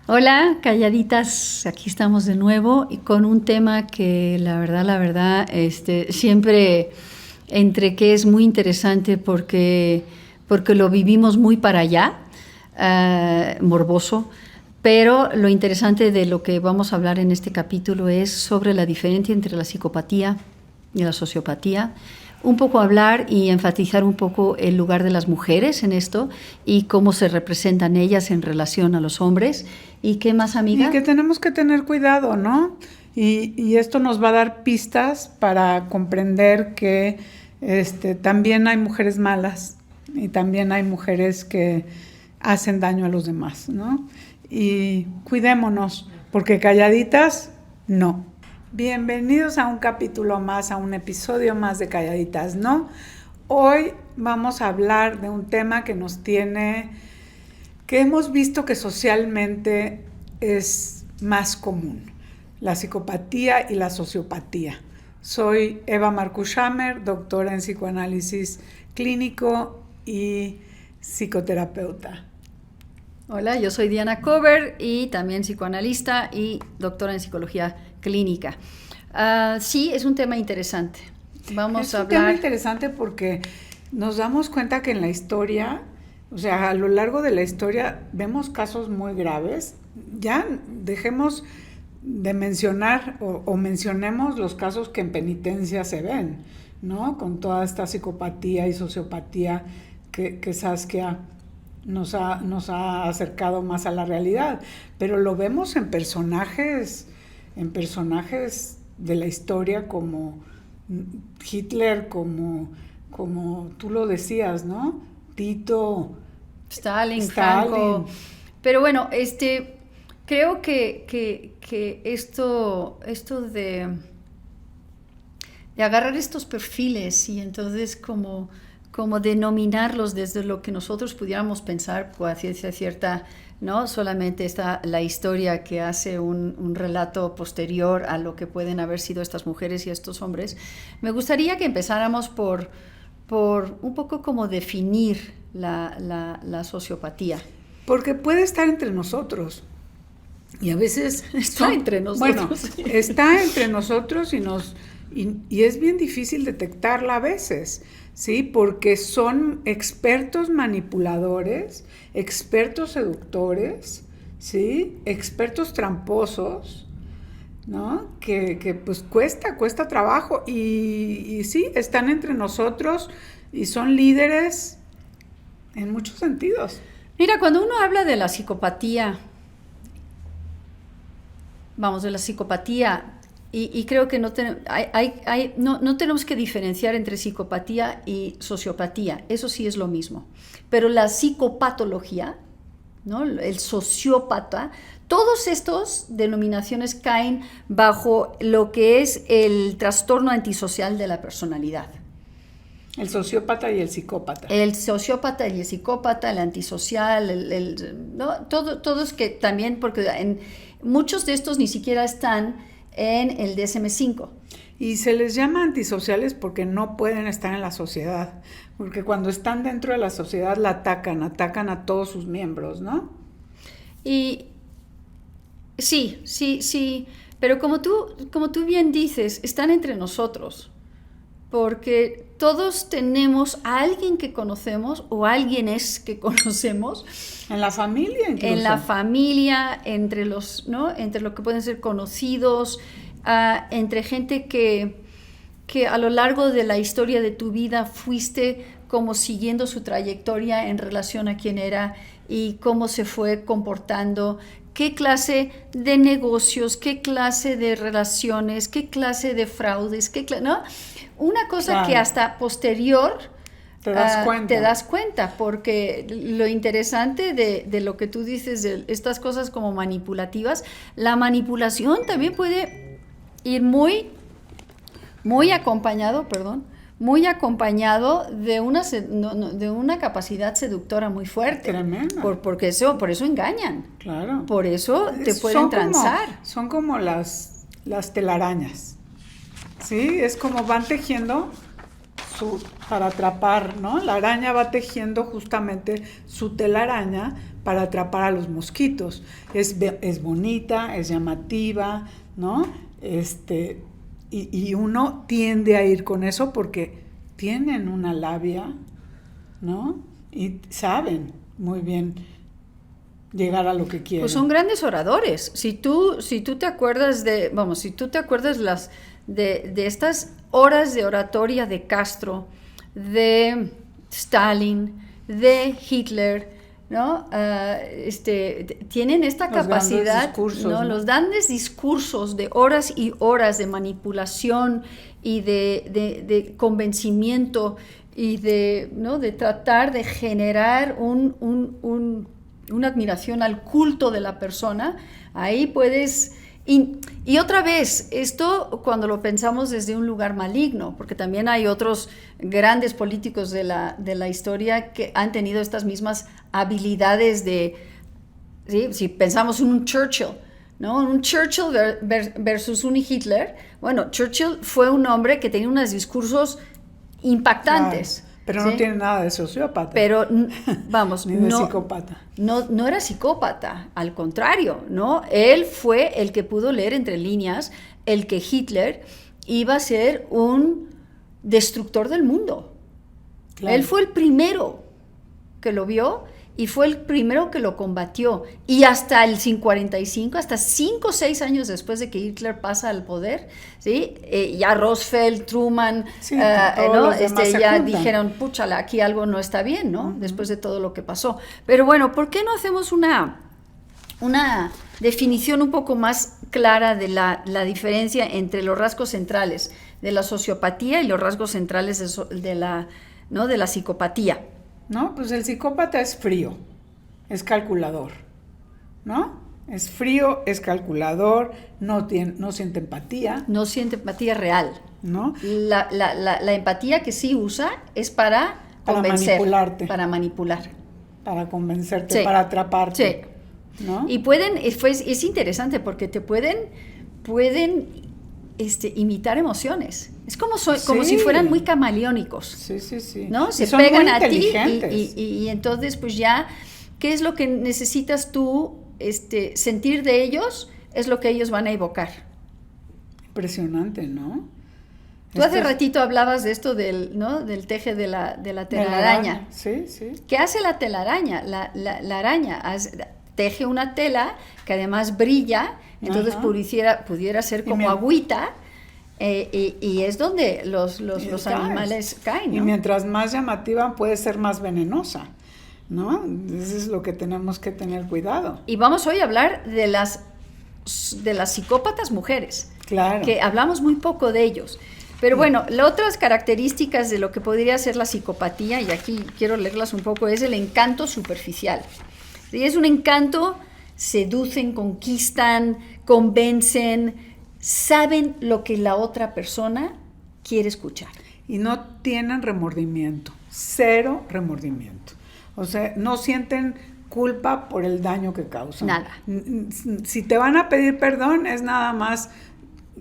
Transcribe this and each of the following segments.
Hola, calladitas, aquí estamos de nuevo y con un tema que la verdad, siempre entre que es muy interesante porque lo vivimos muy para allá, morboso, pero lo interesante de lo que vamos a hablar en este capítulo es sobre la diferencia entre la psicopatía y la sociopatía. Un poco hablar y enfatizar un poco el lugar de las mujeres en esto y cómo se representan ellas en relación a los hombres. ¿Y qué más, amiga? Y que tenemos que tener cuidado, ¿no? Y esto nos va a dar pistas para comprender que también hay mujeres malas y también hay mujeres que hacen daño a los demás, ¿no? Y cuidémonos, porque calladitas, no. Bienvenidos a un capítulo más, a un episodio más de Calladitas, ¿no? Hoy vamos a hablar de un tema que que hemos visto que socialmente es más común, la psicopatía y la sociopatía. Soy Eva Marcus-Shammer, doctora en psicoanálisis clínico y psicoterapeuta. Hola, yo soy Diana Cover y también psicoanalista y doctora en psicología clínica. Sí, es un tema interesante. Es un tema interesante porque nos damos cuenta que en la historia, o sea, a lo largo de la historia vemos casos muy graves. Ya dejemos de mencionar o mencionemos los casos que en penitencia se ven, ¿no? Con toda esta psicopatía y sociopatía que Saskia nos ha acercado más a la realidad. Pero lo vemos en personajes de la historia como Hitler, como tú lo decías, ¿no? Tito, Stalin. Franco. Pero bueno, creo que esto de agarrar estos perfiles y entonces como denominarlos desde lo que nosotros pudiéramos pensar, pues, a ciencia cierta, no solamente está la historia que hace un relato posterior a lo que pueden haber sido estas mujeres y estos hombres. Me gustaría que empezáramos por un poco como definir la sociopatía. Porque puede estar entre nosotros. Y a veces está entre nosotros. Bueno, está entre nosotros y es bien difícil detectarla a veces, ¿sí? Porque son expertos manipuladores, expertos seductores, ¿sí? Expertos tramposos, ¿no? Que pues cuesta trabajo y sí, están entre nosotros y son líderes en muchos sentidos. Mira, cuando uno habla de la psicopatía, y creo que no tenemos que diferenciar entre psicopatía y sociopatía, eso sí es lo mismo. Pero la psicopatología, ¿no? El sociópata, todas estas denominaciones caen bajo lo que es el trastorno antisocial de la personalidad. El sociópata y el psicópata. El sociópata y el psicópata, el antisocial, ¿no? Todos que también, porque muchos de estos ni siquiera están en el DSM-5. Y se les llama antisociales porque no pueden estar en la sociedad, porque cuando están dentro de la sociedad la atacan a todos sus miembros, ¿no? Y sí, pero como tú bien dices, están entre nosotros, porque todos tenemos a alguien que conocemos o alguienes que conocemos. En la familia incluso. En la familia, entre los, ¿no? Entre lo que pueden ser conocidos, entre gente que a lo largo de la historia de tu vida fuiste como siguiendo su trayectoria en relación a quién era y cómo se fue comportando, qué clase de negocios, qué clase de relaciones, qué clase de fraudes, ¿no? Una cosa claro. Que hasta posterior te das cuenta, porque lo interesante de lo que tú dices de estas cosas como manipulativas, la manipulación también puede ir muy acompañado de una capacidad seductora muy fuerte. Tremenda. Por eso engañan. Claro. Por eso te pueden transar. Son como las telarañas. Sí, es como van tejiendo para atrapar, ¿no? La araña va tejiendo justamente su telaraña para atrapar a los mosquitos. Es bonita, es llamativa, ¿no? Y uno tiende a ir con eso porque tienen una labia, ¿no? Y saben muy bien llegar a lo que quieren. Pues son grandes oradores. Si tú te acuerdas de estas horas de oratoria de Castro, de Stalin, de Hitler, ¿no? Tienen esta capacidad, ¿no? Los grandes discursos de horas y horas de manipulación y de convencimiento y de tratar de generar una admiración al culto de la persona. Ahí puedes... Y otra vez, esto cuando lo pensamos desde un lugar maligno, porque también hay otros grandes políticos de la historia que han tenido estas mismas habilidades ¿sí? Si pensamos en un Churchill, ¿no? Un Churchill versus un Hitler. Bueno, Churchill fue un hombre que tenía unos discursos impactantes. Claro, pero ¿sí? No tiene nada de sociópata. Pero, vamos, ni de psicópata. No era psicópata, al contrario, ¿no? Él fue el que pudo leer entre líneas el que Hitler iba a ser un destructor del mundo. Claro. Él fue el primero que lo vio y fue el primero que lo combatió. Y hasta el 45, hasta 5 o 6 años después de que Hitler pasa al poder, ¿sí? Ya Roosevelt, Truman, sí, ¿no? Ya dijeron, púchala, aquí algo no está bien, ¿no? Uh-huh. Después de todo lo que pasó. Pero bueno, ¿por qué no hacemos una definición un poco más clara de la diferencia entre los rasgos centrales de la sociopatía y los rasgos centrales de la psicopatía? No, pues el psicópata es frío, es calculador, ¿no? Es frío, es calculador, no siente empatía. No siente empatía real. ¿No? La empatía que sí usa es para convencer. Manipularte. Para manipular. Para convencerte, sí. Para atraparte. Sí. ¿No? Y es interesante porque te pueden imitar emociones. Es como si fueran muy camaleónicos. Sí. ¿No? Se pegan a ti y entonces pues ya, ¿qué es lo que necesitas tú sentir de ellos? Es lo que ellos van a evocar. Impresionante, ¿no? Tú hace ratito hablabas de esto del teje de la telaraña. Sí. ¿Qué hace la telaraña? La araña teje una tela que además brilla, entonces pudiera ser como agüita. Y es donde los animales caen, ¿no? Y mientras más llamativa puede ser más venenosa, ¿no? Eso es lo que tenemos que tener cuidado. Y vamos hoy a hablar de las psicópatas mujeres. Claro. Que hablamos muy poco de ellos. Pero bueno, las otras características de lo que podría ser la psicopatía, y aquí quiero leerlas un poco, es el encanto superficial. ¿Sí? Es un encanto, seducen, conquistan, convencen, saben lo que la otra persona quiere escuchar. Y no tienen remordimiento, 0 remordimiento. O sea, no sienten culpa por el daño que causan. Nada. Si te van a pedir perdón, es nada más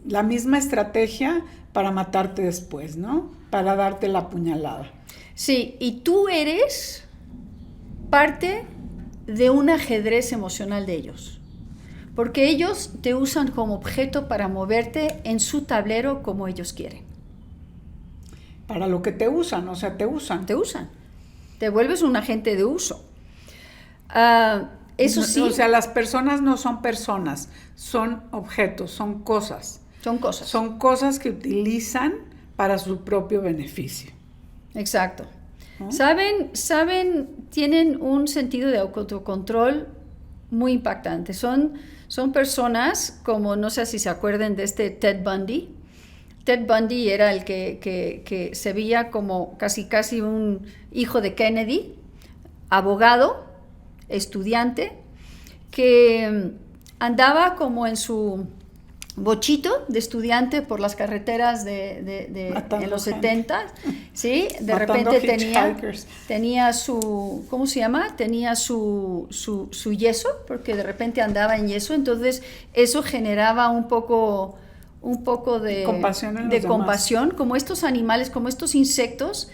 la misma estrategia para matarte después, ¿no? Para darte la puñalada. Sí, y tú eres parte de un ajedrez emocional de ellos. Porque ellos te usan como objeto para moverte en su tablero como ellos quieren. Para lo que te usan, o sea, te usan. Te usan. Te vuelves un agente de uso. Eso sí. O sea, las personas no son personas, son objetos, son cosas. Son cosas. Son cosas que utilizan para su propio beneficio. Exacto. ¿No? Saben, tienen un sentido de autocontrol muy impactante. Son personas como, no sé si se acuerdan de Ted Bundy. Ted Bundy era el que se veía como casi un hijo de Kennedy, abogado, estudiante, que andaba como en su bochito de estudiante por las carreteras en los 70, ¿sí? De repente tenía su, ¿cómo se llama? Tenía su yeso, porque de repente andaba en yeso, entonces eso generaba un poco un poco de compasión en los de demás. compasión, como estos animales, como estos insectos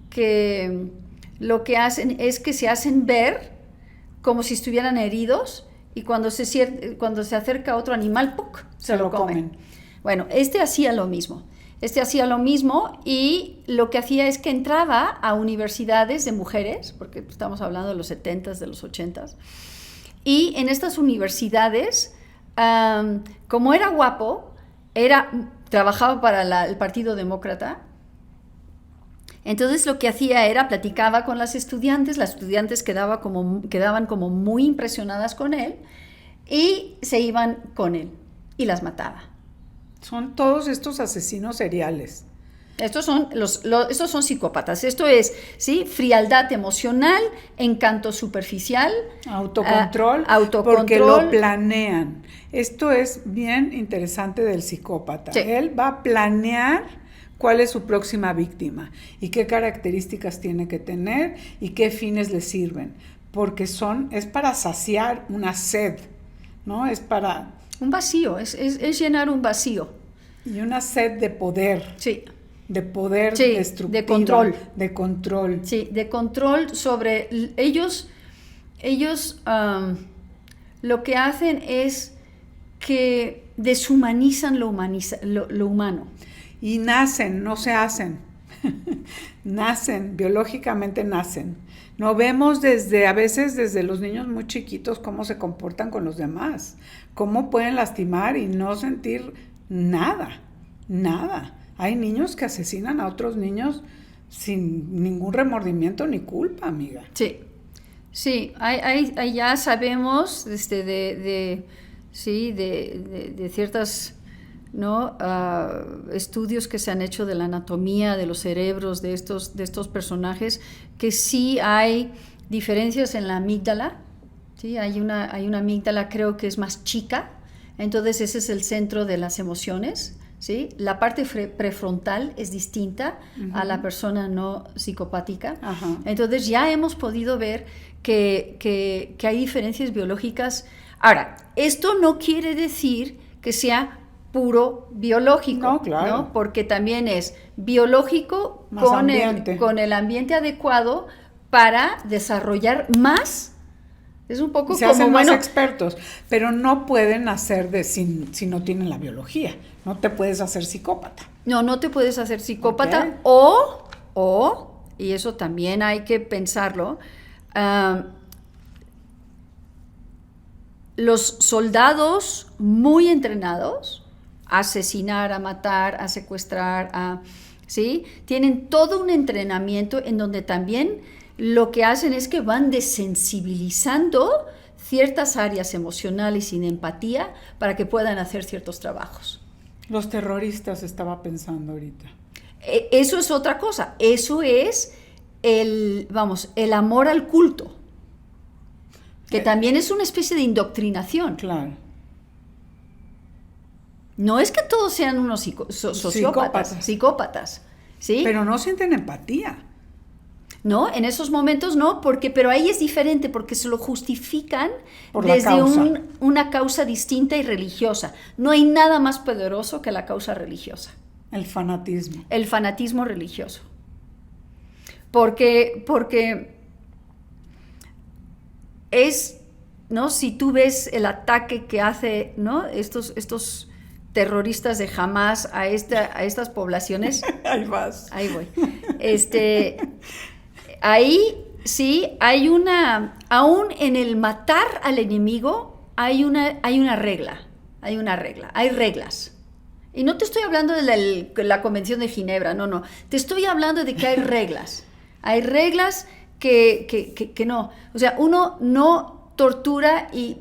que lo que hacen es que se hacen ver como si estuvieran heridos y cuando se acerca otro animal, ¡puc!, se lo comen. Bueno, hacía lo mismo. Hacía lo mismo y lo que hacía es que entraba a universidades de mujeres, porque estamos hablando de los 70s, de los 80s, y en estas universidades, como era guapo, trabajaba para el Partido Demócrata. Entonces lo que hacía era platicaba con las estudiantes quedaban como muy impresionadas con él y se iban con él y las mataba. Son todos estos asesinos seriales. Estos son psicópatas. Esto es, ¿sí?, frialdad emocional, encanto superficial, autocontrol, porque lo planean. Esto es bien interesante del psicópata. Sí. Él va a planear cuál es su próxima víctima y qué características tiene que tener y qué fines le sirven, porque es para saciar una sed, ¿no? Es para... un vacío, es llenar un vacío. Y una sed de poder. Sí. De poder, sí, destructiva. De control. De control. Sí, de control sobre ellos. Lo que hacen es que deshumanizan lo humano. Y nacen, no se hacen. Nacen, biológicamente nacen. No vemos a veces desde los niños muy chiquitos cómo se comportan con los demás, cómo pueden lastimar y no sentir nada. Hay niños que asesinan a otros niños sin ningún remordimiento ni culpa, amiga. Sí, hay ya sabemos de ciertas, ¿no?, estudios que se han hecho de la anatomía de los cerebros de estos personajes, que sí hay diferencias en la amígdala. Sí, hay una amígdala, creo que es más chica, entonces ese es el centro de las emociones. ¿Sí? La parte prefrontal es distinta a la persona no psicopática. Entonces ya hemos podido ver que hay diferencias biológicas. Ahora, esto no quiere decir que sea puro biológico, no, claro, ¿no? Porque también es biológico con el ambiente adecuado para desarrollar más. Es un poco se hacen más expertos, pero no pueden hacer si no tienen la biología. No te puedes hacer psicópata. No te puedes hacer psicópata. O, y eso también hay que pensarlo, los soldados muy entrenados a asesinar, a matar, a secuestrar, ¿sí?, tienen todo un entrenamiento en donde también lo que hacen es que van desensibilizando ciertas áreas emocionales sin empatía para que puedan hacer ciertos trabajos. Los terroristas, estaba pensando ahorita. Eso es otra cosa. Eso es el amor al culto, que también es una especie de indoctrinación. Claro. No es que todos sean unos psicópatas, ¿sí? Pero no sienten empatía. No, en esos momentos no, pero ahí es diferente, porque se lo justifican desde una causa distinta y religiosa. No hay nada más poderoso que la causa religiosa. El fanatismo. El fanatismo religioso. Porque es, ¿no?, si tú ves el ataque que hace, ¿no?, estos terroristas de Hamas a estas poblaciones. Ahí vas. Ahí voy. Ahí sí hay aún en el matar al enemigo hay reglas. Y no te estoy hablando de la Convención de Ginebra, no. Te estoy hablando de que hay reglas. Hay reglas que no. O sea, uno no tortura y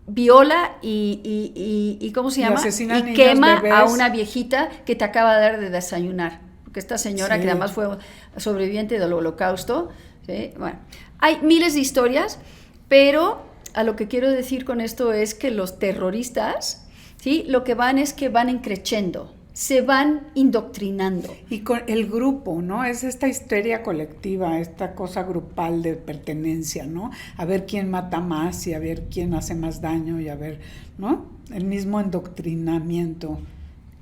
viola y ¿cómo se llama? Y quema bebés a una viejita que te acaba de dar de desayunar. Porque esta señora, que además fue sobreviviente del Holocausto, ¿sí? Bueno, hay miles de historias, pero a lo que quiero decir con esto es que los terroristas, ¿sí?, lo que van es que van encrechendo, se van indoctrinando. Y con el grupo, ¿no? Es esta histeria colectiva, esta cosa grupal de pertenencia, ¿no? A ver quién mata más y a ver quién hace más daño y a ver, ¿no? El mismo endoctrinamiento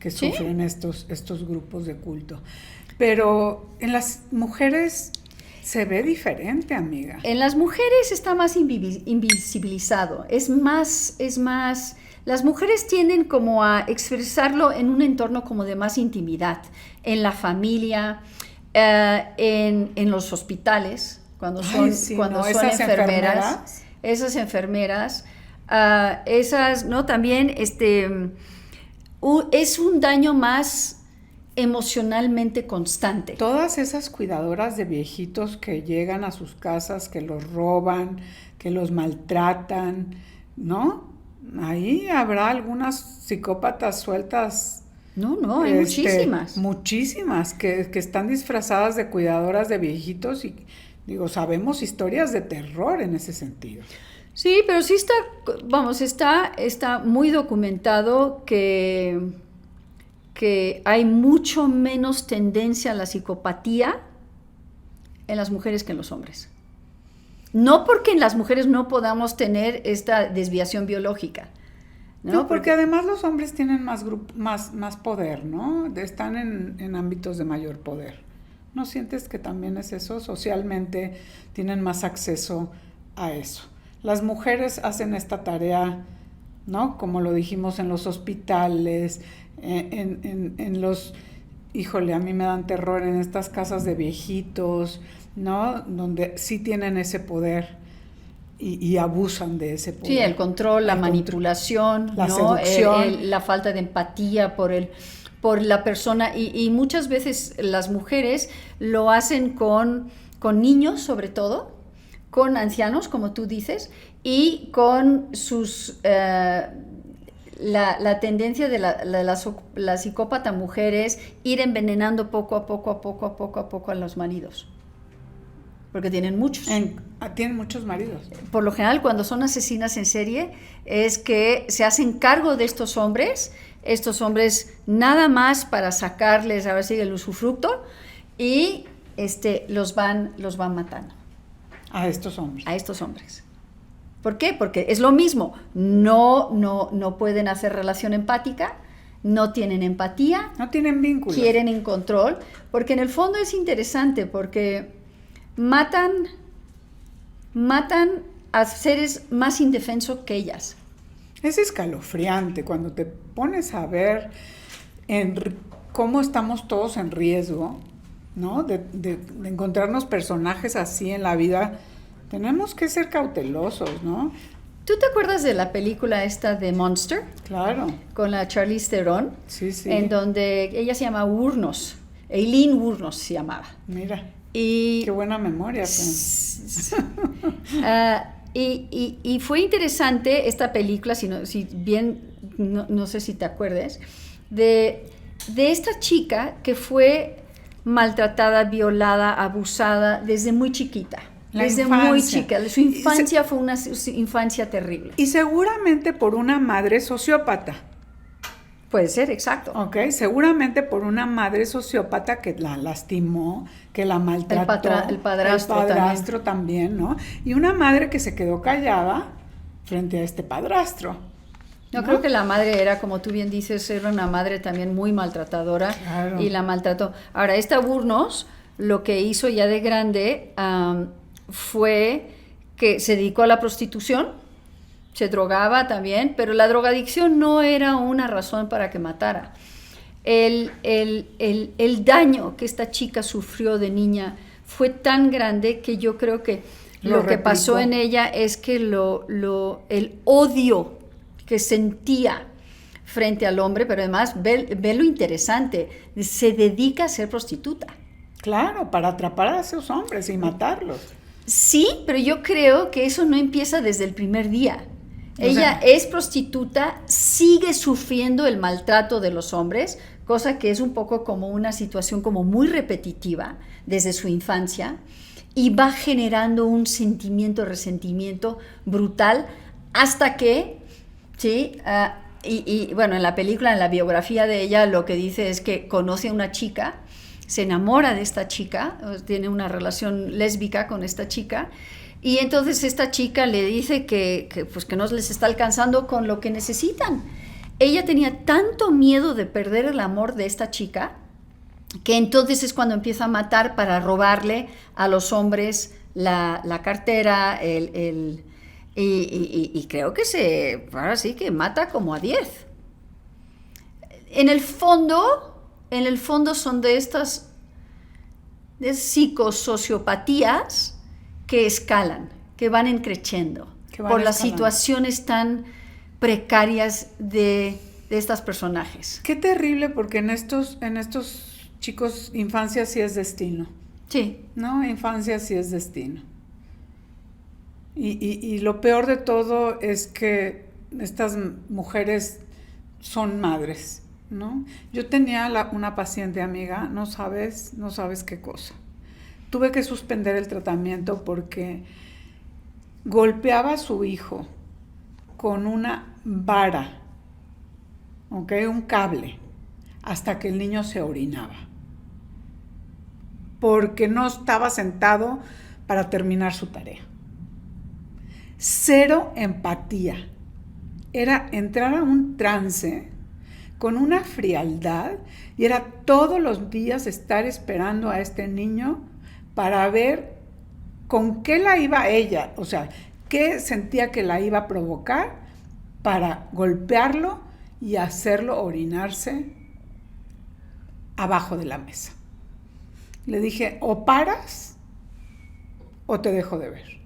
que ¿Sí? sufren estos grupos de culto. Pero en las mujeres se ve diferente, amiga. En las mujeres está más invisibilizado, es más, las mujeres tienden como a expresarlo en un entorno como de más intimidad, en la familia, en los hospitales, cuando son, Ay, sí, cuando ¿no? son Esas enfermeras, esas enfermeras, esas, ¿no? También, es un daño más emocionalmente constante. Todas esas cuidadoras de viejitos que llegan a sus casas, que los roban, que los maltratan, ¿no? Ahí habrá algunas psicópatas sueltas. No, hay muchísimas. Muchísimas que están disfrazadas de cuidadoras de viejitos y digo, sabemos historias de terror en ese sentido. Sí, pero sí está muy documentado que hay mucho menos tendencia a la psicopatía en las mujeres que en los hombres. No porque en las mujeres no podamos tener esta desviación biológica, ¿no? No, porque además los hombres tienen más poder, ¿no? Están en ámbitos de mayor poder. ¿No sientes que también es eso? Socialmente tienen más acceso a eso. Las mujeres hacen esta tarea, ¿no? Como lo dijimos, en los hospitales, en los, híjole, a mí me dan terror en estas casas de viejitos, ¿no? Donde sí tienen ese poder y abusan de ese poder. Sí, el control, la manipulación, la ¿no? seducción. La falta de empatía por la persona y muchas veces las mujeres lo hacen con niños sobre todo, con ancianos, como tú dices, y con sus... La tendencia de la psicópata mujer es ir envenenando poco a poco a los maridos. Porque tienen muchos. Tienen muchos maridos. Por lo general, cuando son asesinas en serie, es que se hacen cargo de estos hombres nada más para sacarles, ahora sí, el usufructo, y los van matando. A estos hombres. A estos hombres. ¿Por qué? Porque es lo mismo, no pueden hacer relación empática, no tienen empatía, no tienen vínculo, quieren en control, porque en el fondo es interesante, porque matan a seres más indefensos que ellas. Es escalofriante cuando te pones a ver cómo estamos todos en riesgo, ¿no? De encontrarnos personajes así en la vida. Tenemos que ser cautelosos, ¿no? ¿Tú te acuerdas de la película esta de Monster? Claro. Con la Charlize Theron. Sí, sí. En donde ella se llama Wuornos. Eileen Wuornos se llamaba. Mira. Y, qué buena memoria. Y fue interesante esta película, no sé si te acuerdes, de esta chica que fue maltratada, violada, abusada desde muy chiquita. Desde muy chica, su infancia fue una infancia terrible. Y seguramente por una madre sociópata. Puede ser, exacto. Ok, seguramente por una madre sociópata que la lastimó, que la maltrató. El padrastro también, ¿no? Y una madre que se quedó callada frente a este padrastro. Yo creo que la madre era, como tú bien dices, era una madre también muy maltratadora. Claro. Y la maltrató. Ahora, esta Wuornos lo que hizo ya de grande fue que se dedicó a la prostitución, se drogaba también, pero la drogadicción no era una razón para que matara. El daño que esta chica sufrió de niña fue tan grande que yo creo que lo que pasó en ella es que el odio que sentía frente al hombre, pero además ve lo interesante, se dedica a ser prostituta. Claro, para atrapar a esos hombres y matarlos. Sí, pero yo creo que eso no empieza desde el primer día. Ella es prostituta, sigue sufriendo el maltrato de los hombres, cosa que es un poco como una situación como muy repetitiva desde su infancia, y va generando un sentimiento de resentimiento brutal hasta que, ¿sí? Y bueno, en la película, en la biografía de ella, lo que dice es que conoce a una chica, se enamora de esta chica, tiene una relación lésbica con esta chica, y entonces esta chica le dice que no les está alcanzando con lo que necesitan. ella tenía tanto miedo de perder el amor de esta chica que entonces es cuando empieza a matar para robarle a los hombres la cartera, y creo que ahora sí que mata como a 10. En el fondo son de estas psicosociopatías que escalan, que van increciendo por las situaciones tan precarias de estos personajes. Qué terrible, porque en estos chicos, infancia sí es destino. Sí. ¿No? Infancia sí es destino. Y lo peor de todo es que estas mujeres son madres, ¿no? Yo tenía una paciente amiga, no sabes qué cosa. Tuve que suspender el tratamiento porque golpeaba a su hijo con una vara, ¿ok? Un cable, hasta que el niño se orinaba, porque no estaba sentado para terminar su tarea. Cero empatía. Era entrar a un trance con una frialdad, y era todos los días estar esperando a este niño para ver con qué la iba ella, o sea, qué sentía que la iba a provocar para golpearlo y hacerlo orinarse abajo de la mesa. Le dije, o paras o te dejo de ver.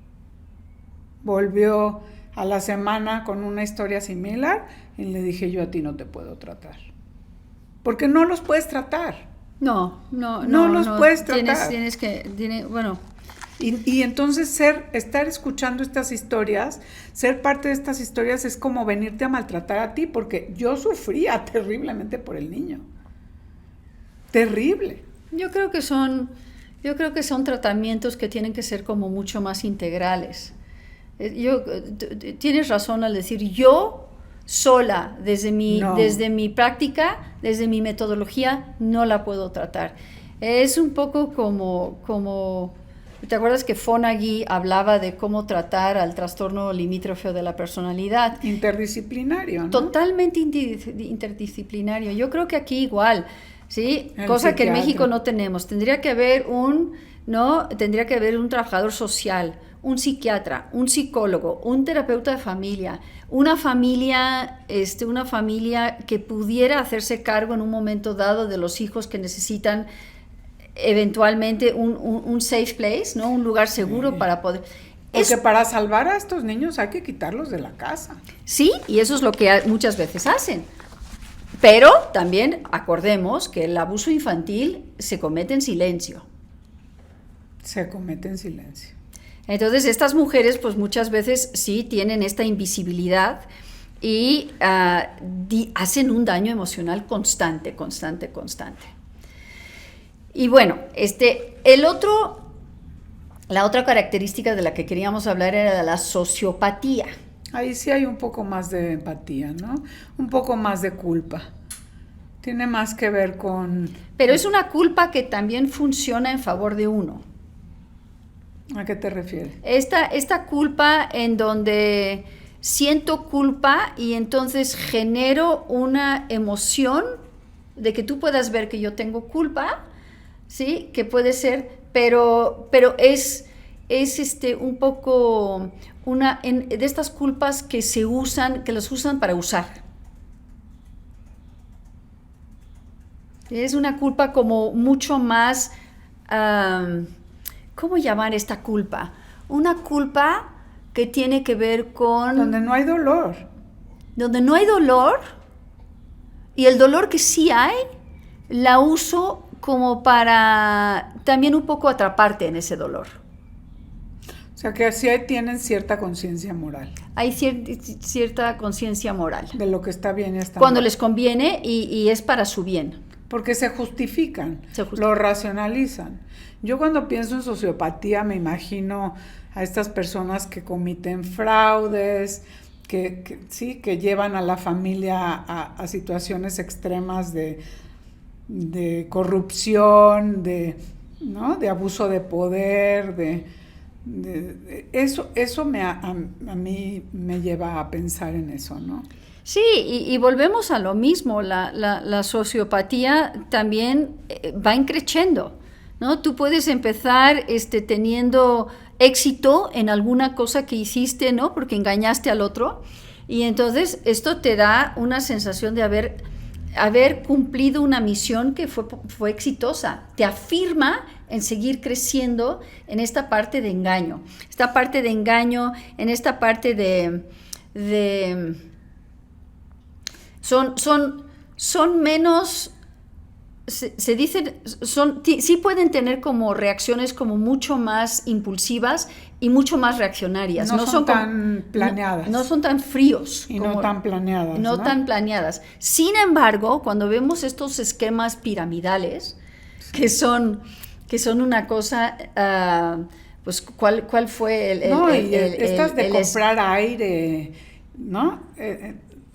Volvió a la semana con una historia similar y le dije, yo a ti no te puedo tratar. Porque no los puedes tratar. No los puedes tratar. Bueno. Y entonces estar escuchando estas historias, ser parte de estas historias es como venirte a maltratar a ti, porque yo sufría terriblemente por el niño. Terrible. Yo creo que son tratamientos que tienen que ser como mucho más integrales. Tienes razón al decir, yo sola, desde mi práctica, desde mi metodología, no la puedo tratar. Es un poco como ¿te acuerdas que Fonagy hablaba de cómo tratar al trastorno limítrofe de la personalidad? Interdisciplinario, ¿no? Totalmente interdisciplinario. Yo creo que aquí igual, ¿sí? Cosa que en México no tenemos. Tendría que haber un trabajador social, un psiquiatra, un psicólogo, un terapeuta de familia, una familia que pudiera hacerse cargo en un momento dado de los hijos que necesitan eventualmente un safe place, ¿no? Un lugar seguro para poder... Porque para salvar a estos niños hay que quitarlos de la casa. Sí, y eso es lo que muchas veces hacen. Pero también acordemos que el abuso infantil se comete en silencio. Se comete en silencio. Entonces estas mujeres pues muchas veces sí tienen esta invisibilidad y hacen un daño emocional constante. Y bueno, la otra característica de la que queríamos hablar era de la sociopatía. Ahí sí hay un poco más de empatía, ¿no? Un poco más de culpa. Tiene más que ver con... Pero es una culpa que también funciona en favor de uno. ¿A qué te refieres? Esta culpa en donde siento culpa y entonces genero una emoción de que tú puedas ver que yo tengo culpa, ¿sí? Que puede ser, pero es un poco de estas culpas que las usan para usar. Es una culpa como mucho más, ¿cómo llamar esta culpa? Una culpa que tiene que ver con... Donde no hay dolor. Donde no hay dolor, y el dolor que sí hay, la uso como para también un poco atraparte en ese dolor. O sea que así tienen cierta conciencia moral. Hay cierta conciencia moral. De lo que está bien y está cuando mal. Les conviene y es para su bien. Porque se justifican, lo racionalizan. Yo cuando pienso en sociopatía me imagino a estas personas que cometen fraudes, que llevan a la familia a situaciones extremas de corrupción, de abuso de poder, eso a mí me lleva a pensar en eso, ¿no? Sí, y volvemos a lo mismo, la sociopatía también va increciendo, ¿no? Tú puedes empezar teniendo éxito en alguna cosa que hiciste, ¿no? Porque engañaste al otro, y entonces esto te da una sensación de haber cumplido una misión que fue exitosa. Te afirma en seguir creciendo en esta parte de engaño, en esta parte de son menos, se dicen, sí pueden tener como reacciones como mucho más impulsivas y mucho más reaccionarias. No son tan planeadas. No son tan fríos. Y no tan planeadas. No tan planeadas. Sin embargo, cuando vemos estos esquemas piramidales, que son una cosa, pues, ¿cuál fue estas de comprar aire, ¿no?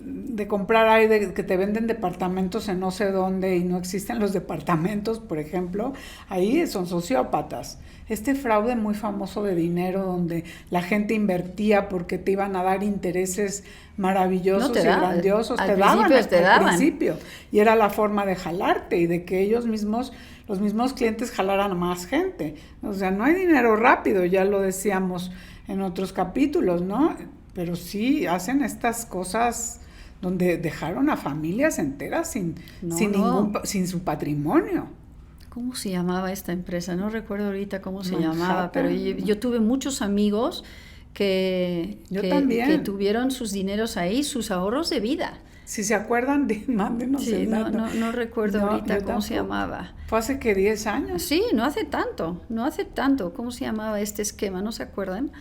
De comprar aire, que te venden departamentos en no sé dónde y no existen los departamentos, por ejemplo, ahí son sociópatas. Este fraude muy famoso de dinero donde la gente invertía porque te iban a dar intereses maravillosos y grandiosos, te daban al principio, y era la forma de jalarte y de que ellos mismos, los mismos clientes jalaran a más gente. O sea, no hay dinero rápido, ya lo decíamos en otros capítulos, ¿no? Pero sí hacen estas cosas donde dejaron a familias enteras sin su patrimonio. ¿Cómo se llamaba esta empresa? No recuerdo ahorita cómo se llamaba, pero yo tuve muchos amigos que tuvieron sus dineros ahí, sus ahorros de vida. Si se acuerdan, mándenos el dato. No recuerdo ahorita cómo se llamaba. ¿Fue hace que 10 años? Sí, no hace tanto. ¿Cómo se llamaba este esquema? ¿No se acuerdan?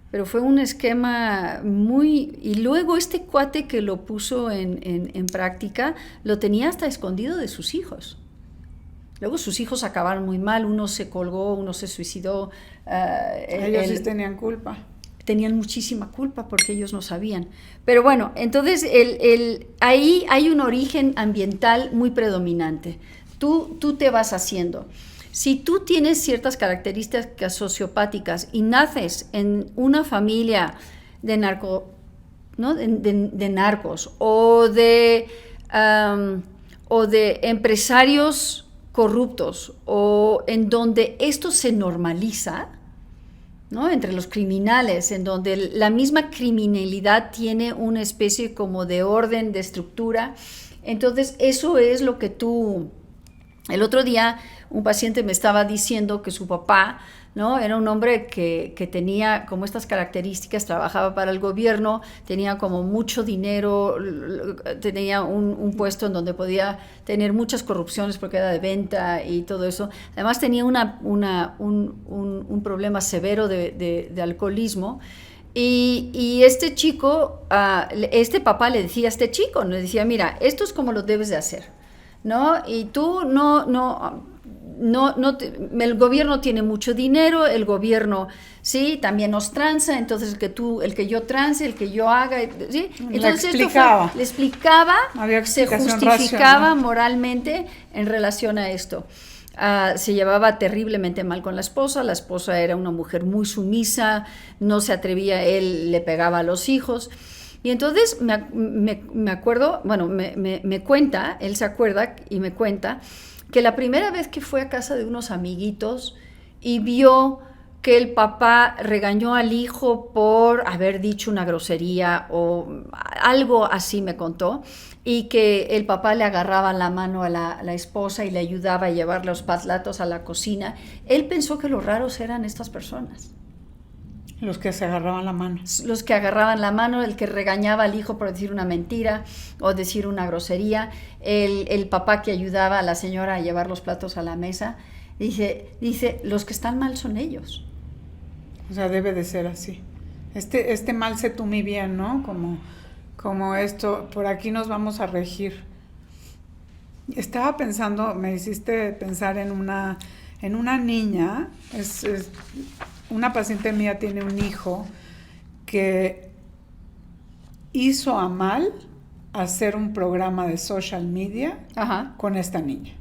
Pero fue un esquema muy... Y luego este cuate que lo puso en práctica, lo tenía hasta escondido de sus hijos. Luego sus hijos acabaron muy mal, uno se colgó, uno se suicidó. Ellos sí tenían culpa. Tenían muchísima culpa porque ellos no sabían. Pero bueno, entonces ahí hay un origen ambiental muy predominante. Tú te vas haciendo. Si tú tienes ciertas características sociopáticas y naces en una familia de narcos o de empresarios corruptos, o en donde esto se normaliza, ¿no? Entre los criminales, en donde la misma criminalidad tiene una especie como de orden, de estructura, entonces eso es lo que tú... El otro día un paciente me estaba diciendo que su papá, ¿no? Era un hombre que tenía como estas características, trabajaba para el gobierno, tenía como mucho dinero, tenía un puesto en donde podía tener muchas corrupciones porque era de venta y todo eso. Además tenía un problema severo de alcoholismo. Y este chico, este papá le decía a este chico, le decía, mira, esto es como lo debes de hacer, ¿no? Y tú el gobierno tiene mucho dinero, el gobierno, sí, también nos tranza, entonces el que yo trance, el que yo haga, ¿sí? Entonces le explicaba, se justificaba moralmente en relación a esto. Se llevaba terriblemente mal con la esposa era una mujer muy sumisa, no se atrevía, él le pegaba a los hijos. Y entonces me acuerdo, bueno, me cuenta, él se acuerda y me cuenta que la primera vez que fue a casa de unos amiguitos y vio que el papá regañó al hijo por haber dicho una grosería o algo así, me contó, y que el papá le agarraba la mano a la esposa y le ayudaba a llevar los platos a la cocina, él pensó que los raros eran estas personas. Los que se agarraban la mano. Los que agarraban la mano, el que regañaba al hijo por decir una mentira o decir una grosería, el papá que ayudaba a la señora a llevar los platos a la mesa. Dice, los que están mal son ellos. O sea, debe de ser así. Este mal se tú mi bien, ¿no? Como esto, por aquí nos vamos a regir. Estaba pensando, me hiciste pensar en una niña, una paciente mía tiene un hijo que hizo a mal hacer un programa de social media con esta niña.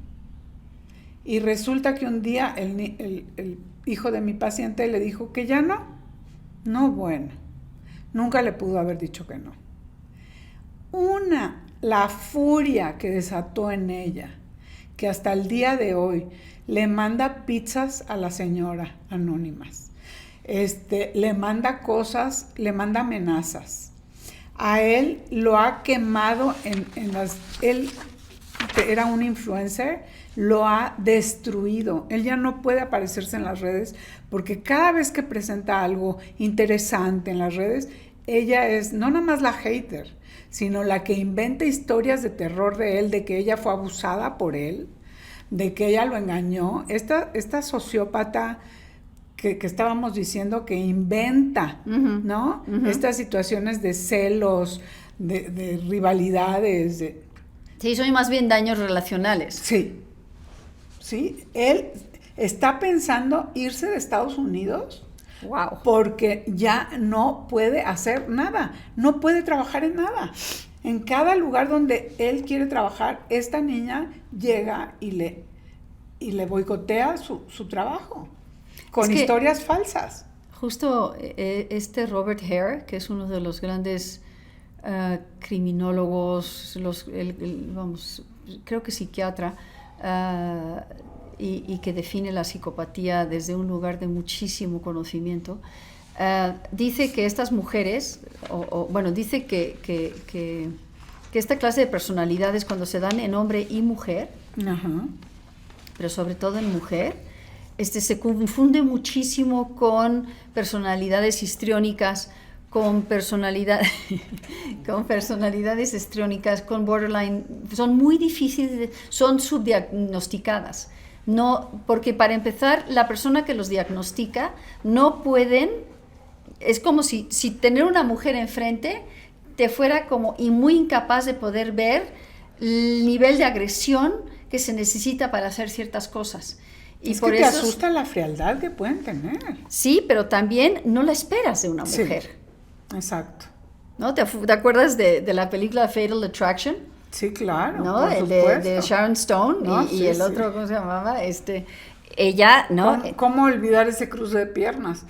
Y resulta que un día el hijo de mi paciente le dijo que ya no. No, bueno, nunca le pudo haber dicho que no. la furia que desató en ella, que hasta el día de hoy le manda pizzas a la señora anónimas, le manda cosas, le manda amenazas. A él lo ha quemado él era un influencer, lo ha destruido. Él ya no puede aparecerse en las redes porque cada vez que presenta algo interesante en las redes, ella es no nada más la hater, sino la que inventa historias de terror de él, de que ella fue abusada por él, de que ella lo engañó. Esta sociópata que estábamos diciendo que inventa, ¿no? Estas situaciones de celos, de rivalidades. Sí, son más bien daños relacionales. Sí, él está pensando irse de Estados Unidos. Wow. Porque ya no puede hacer nada, no puede trabajar en nada. En cada lugar donde él quiere trabajar, esta niña llega y le boicotea su trabajo con historias falsas. Justo Robert Hare, que es uno de los grandes criminólogos, creo que psiquiatra, y que define la psicopatía desde un lugar de muchísimo conocimiento, dice que estas mujeres, dice que esta clase de personalidades, cuando se dan en hombre y mujer, pero sobre todo en mujer, se confunde muchísimo con personalidades histriónicas, con personalidades histriónicas, con borderline. Son muy difíciles, son subdiagnosticadas. No, porque para empezar, la persona que los diagnostica no pueden, es como si tener una mujer enfrente te fuera como muy incapaz de poder ver el nivel de agresión que se necesita para hacer ciertas cosas. Y es por que te eso, asusta la frialdad que pueden tener. Sí, pero también no la esperas de una mujer. Sí, exacto. ¿No? ¿Te acuerdas de la película Fatal Attraction? Sí, claro, ¿no? por El de Sharon Stone, ¿no? y el otro, ¿cómo se llamaba? Ella, ¿no? ¿Cómo olvidar ese cruce de piernas?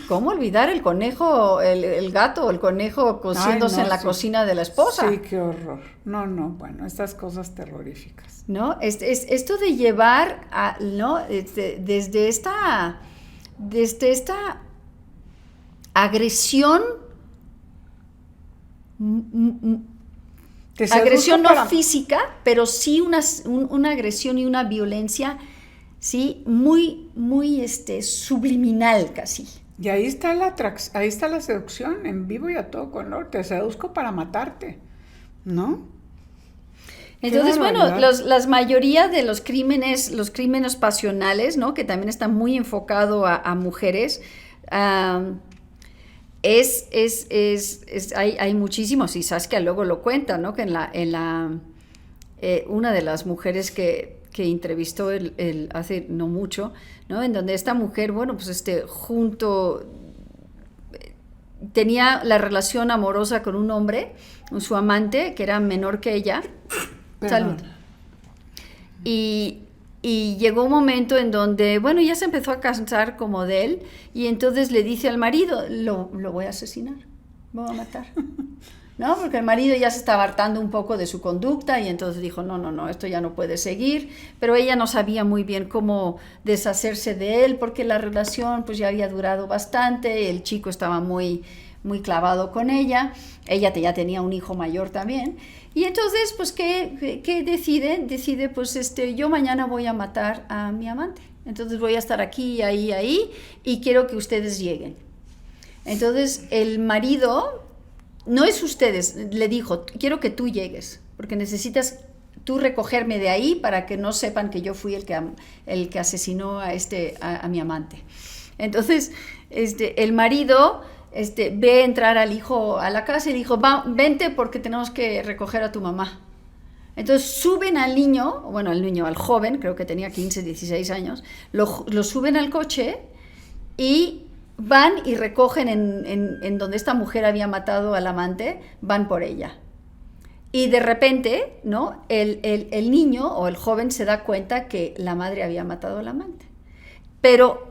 ¿Cómo olvidar el conejo, el gato o el conejo cociéndose en la cocina de la esposa? Sí, qué horror. No, bueno, estas cosas terroríficas. ¿No? Esto de llevar ¿no? Desde esta agresión, agresión no física, pero sí una agresión y una violencia, sí, muy, muy subliminal casi. Y ahí está la seducción en vivo y a todo color. Te seduzco para matarte, ¿no? Entonces, bueno, las mayoría de los crímenes pasionales, ¿no? Que también está muy enfocado a mujeres, hay muchísimos, y Saskia luego lo cuenta, ¿no? Que una de las mujeres que entrevistó él hace no mucho, ¿no? En donde esta mujer, bueno, pues tenía la relación amorosa con un hombre, su amante, que era menor que ella. Salud. Y llegó un momento en donde, bueno, ya se empezó a cansar como de él, y entonces le dice al marido, lo voy a asesinar, lo voy a matar. ¿No? Porque el marido ya se estaba hartando un poco de su conducta, y entonces dijo, no, esto ya no puede seguir, pero ella no sabía muy bien cómo deshacerse de él, porque la relación pues ya había durado bastante, el chico estaba muy, muy clavado con ella ya tenía un hijo mayor también, y entonces pues ¿qué decide? Pues yo mañana voy a matar a mi amante, entonces voy a estar aquí, ahí, y quiero que ustedes lleguen. Entonces el marido, no es ustedes, le dijo, quiero que tú llegues, porque necesitas tú recogerme de ahí para que no sepan que yo fui el que asesinó a mi amante. Entonces el marido ve entrar al hijo a la casa y dijo, vente porque tenemos que recoger a tu mamá. Entonces suben al niño, al joven, creo que tenía 15, 16 años, lo suben al coche y van y recogen en donde esta mujer había matado al amante, van por ella. Y de repente, ¿no? El niño o el joven se da cuenta que la madre había matado al amante. Pero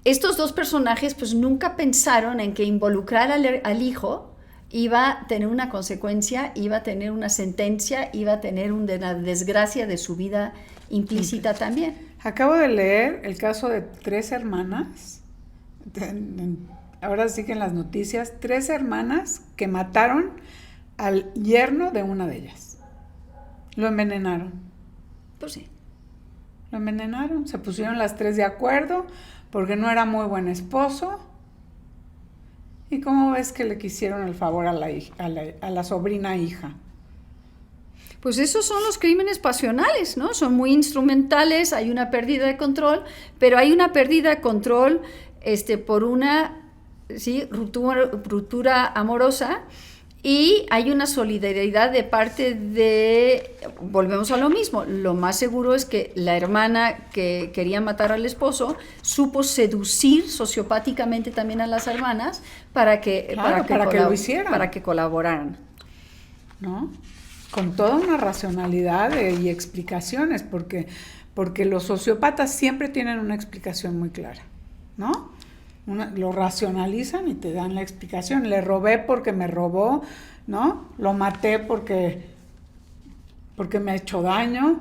estos dos personajes pues nunca pensaron en que involucrar al hijo iba a tener una consecuencia, iba a tener una sentencia, iba a tener una desgracia de su vida implícita también. Acabo de leer el caso de 3 hermanas, ahora sí que en las noticias, 3 hermanas que mataron al yerno de una de ellas. Lo envenenaron. Pues sí. Lo envenenaron, se pusieron las 3 de acuerdo porque no era muy buen esposo. ¿Y cómo ves que le quisieron el favor a la sobrina hija? Pues esos son los crímenes pasionales, ¿no? Son muy instrumentales, hay una pérdida de control, pero hay una pérdida de control por una ruptura amorosa, y hay una solidaridad de parte de, volvemos a lo mismo, lo más seguro es que la hermana que quería matar al esposo supo seducir sociopáticamente también a las hermanas para que lo hicieran. Para que colaboraran. ¿No? Con toda una racionalidad y explicaciones, porque los sociópatas siempre tienen una explicación muy clara, ¿no? Lo racionalizan y te dan la explicación. Le robé porque me robó, ¿no? Lo maté porque me ha hecho daño.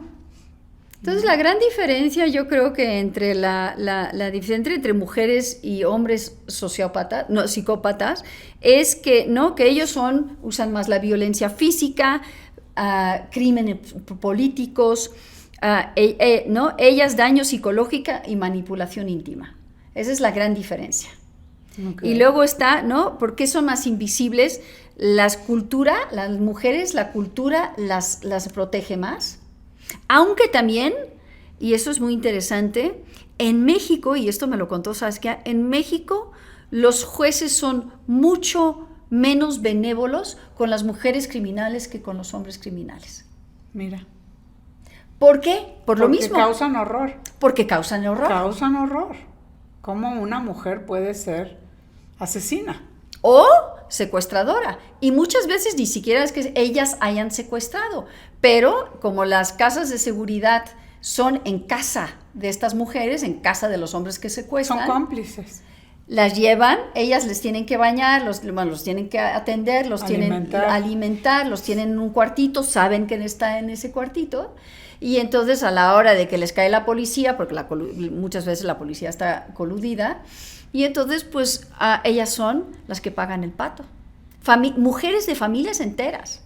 Entonces, la gran diferencia, yo creo que entre la diferencia entre mujeres y hombres psicópatas, es que, ¿no?, que ellos usan más la violencia física, crímenes políticos, ¿no? Ellas daño psicológico y manipulación íntima. Esa es la gran diferencia. Okay. Y luego está, ¿no?, ¿por qué son más invisibles? Las mujeres, la cultura las protege más. Aunque también, y eso es muy interesante, en México, y esto me lo contó Saskia, en México los jueces son mucho menos benévolos con las mujeres criminales que con los hombres criminales. Mira. ¿Por qué? Por lo mismo. Porque causan horror. Porque causan horror. Causan horror. ¿Cómo una mujer puede ser asesina? O secuestradora. Y muchas veces ni siquiera es que ellas hayan secuestrado, pero como las casas de seguridad son en casa de estas mujeres, en casa de los hombres que secuestran. Son cómplices. Las llevan, ellas les tienen que bañar, los tienen que atender, tienen que alimentar, los tienen en un cuartito, saben que está en ese cuartito. Y entonces a la hora de que les cae la policía, porque muchas veces la policía está coludida, y entonces pues ellas son las que pagan el pato. Mujeres de familias enteras.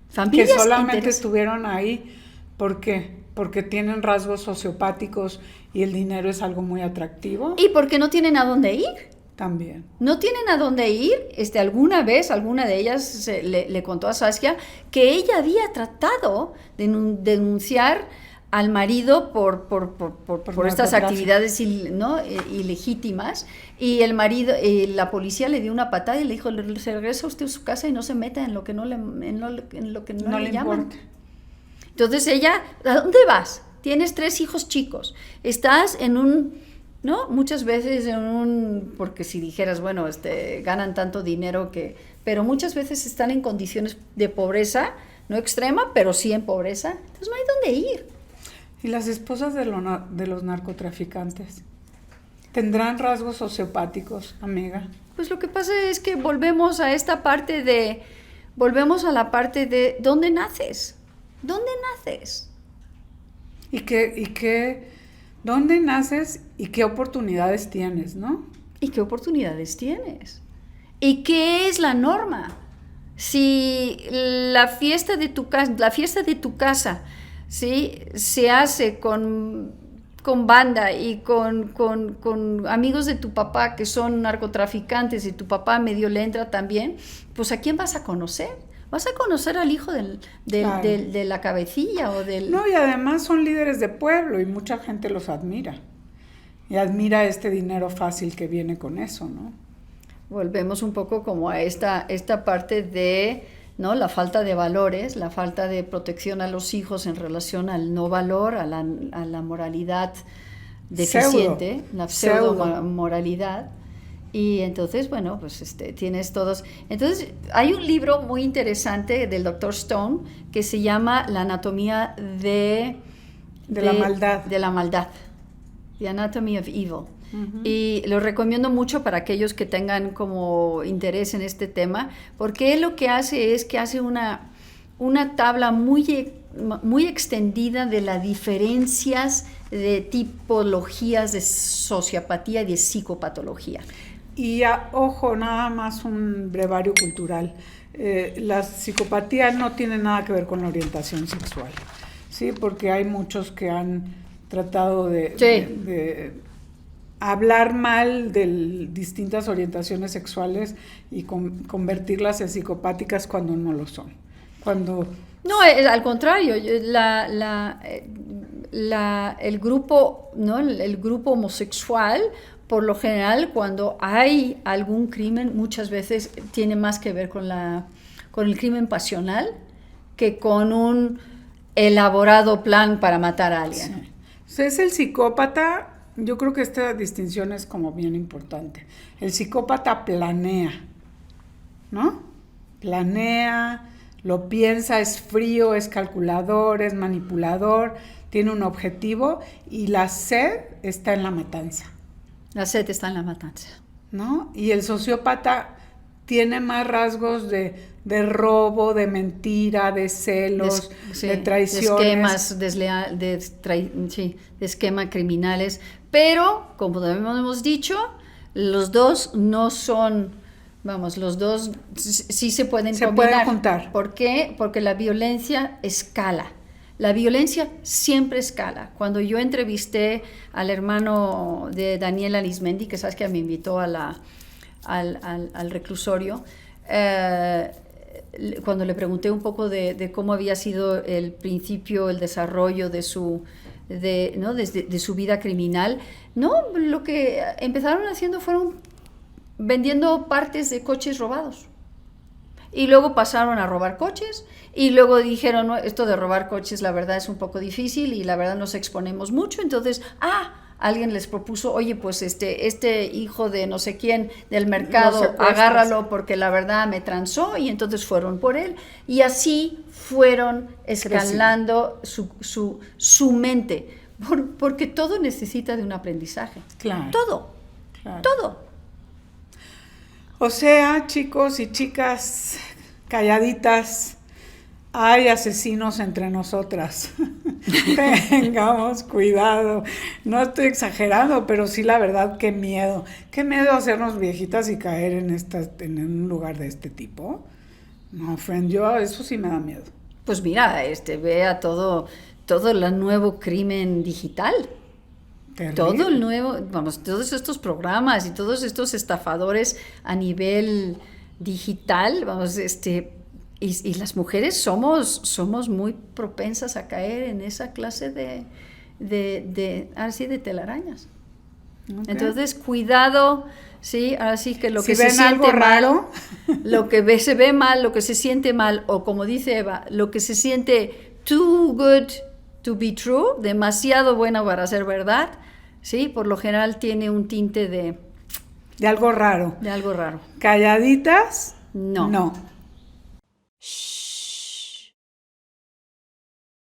Familias que solamente enteras. Estuvieron ahí porque tienen rasgos sociopáticos y el dinero es algo muy atractivo. Y porque no tienen a dónde ir. También. No tienen a dónde ir. Alguna vez, alguna de ellas le contó a Saskia que ella había tratado de denunciar al marido por estas actividades ilegítimas, y el marido, la policía le dio una patada y le dijo: se regresa usted a su casa y no se meta en lo que no le llaman. Importa. Entonces ella: ¿a dónde vas? Tienes 3 hijos chicos, estás en ¿no? Muchas veces porque si dijeras, bueno, ganan tanto dinero pero muchas veces están en condiciones de pobreza, no extrema, pero sí en pobreza, entonces no hay dónde ir. ¿Y las esposas de los narcotraficantes tendrán rasgos sociopáticos, amiga? Pues lo que pasa es que volvemos a la parte de ¿dónde naces? ¿Dónde naces? ¿Dónde naces y qué oportunidades tienes, no? ¿Y qué oportunidades tienes? ¿Y qué es la norma? Si la fiesta de tu casa, ¿sí?, se hace con banda y con amigos de tu papá que son narcotraficantes, y tu papá medio le entra también, pues ¿a quién vas a conocer? Vas a conocer al hijo claro. de la cabecilla o del... No, y además son líderes de pueblo y mucha gente los admira. Y admira este dinero fácil que viene con eso, ¿no? Volvemos un poco como a esta parte de, ¿no?, la falta de valores, la falta de protección a los hijos en relación al no valor, a la moralidad deficiente, la pseudo moralidad. Y entonces, bueno, pues tienes todos. Entonces, hay un libro muy interesante del Dr. Stone que se llama La anatomía de la maldad. De la maldad. The Anatomy of Evil. Y lo recomiendo mucho para aquellos que tengan como interés en este tema, porque él lo que hace es que hace una tabla muy extendida de las diferencias de tipologías de sociopatía y de psicopatología. Y ojo, nada más un brevario cultural. La psicopatía no tiene nada que ver con la orientación sexual, ¿sí? Porque hay muchos que han tratado de hablar mal de distintas orientaciones sexuales y convertirlas en psicopáticas cuando no lo son. No, al contrario, el grupo, ¿no? El grupo homosexual, por lo general, cuando hay algún crimen, muchas veces tiene más que ver con el crimen pasional que con un elaborado plan para matar a alguien. Sí. Es el psicópata, yo creo que esta distinción es como bien importante. El psicópata planea, ¿no? Planea, lo piensa, es frío, es calculador, es manipulador, tiene un objetivo y la sed está en la matanza. La sed está en la matanza. ¿No? Y el sociópata tiene más rasgos de robo, de mentira, de celos, de traiciones. De esquemas de esquema criminales. Pero, como hemos dicho, los dos no son, los dos sí se pueden combinar. Se pueden juntar. ¿Por qué? Porque la violencia escala. La violencia siempre escala. Cuando yo entrevisté al hermano de Daniel Arismendi, que sabes que me invitó al reclusorio, cuando le pregunté un poco de cómo había sido el principio, el desarrollo de su vida criminal, lo que empezaron haciendo fueron vendiendo partes de coches robados. Y luego pasaron a robar coches y luego dijeron, no, esto de robar coches la verdad es un poco difícil y la verdad nos exponemos mucho. Entonces, alguien les propuso, oye, pues este hijo de no sé quién del mercado, agárralo porque la verdad me transó, y entonces fueron por él. Y así fueron escalando su mente, porque todo necesita de un aprendizaje. Claro. Todo. O sea, chicos y chicas calladitas, hay asesinos entre nosotras. Tengamos cuidado. No estoy exagerando, pero sí, la verdad, qué miedo. Qué miedo hacernos viejitas y caer en un lugar de este tipo. No, friend, eso sí me da miedo. Pues mira, vea todo el nuevo crimen digital. Terrible. Todo el nuevo, todos estos programas y todos estos estafadores a nivel digital, y las mujeres somos muy propensas a caer en esa clase de telarañas. Okay. Entonces, cuidado, sí, así que lo que se siente algo raro, lo que se ve mal, lo que se siente mal, o como dice Eva, lo que se siente too good to be true, demasiado bueno para ser verdad, sí, por lo general tiene un tinte de algo raro. De algo raro. ¿Calladitas? No. No. Shh.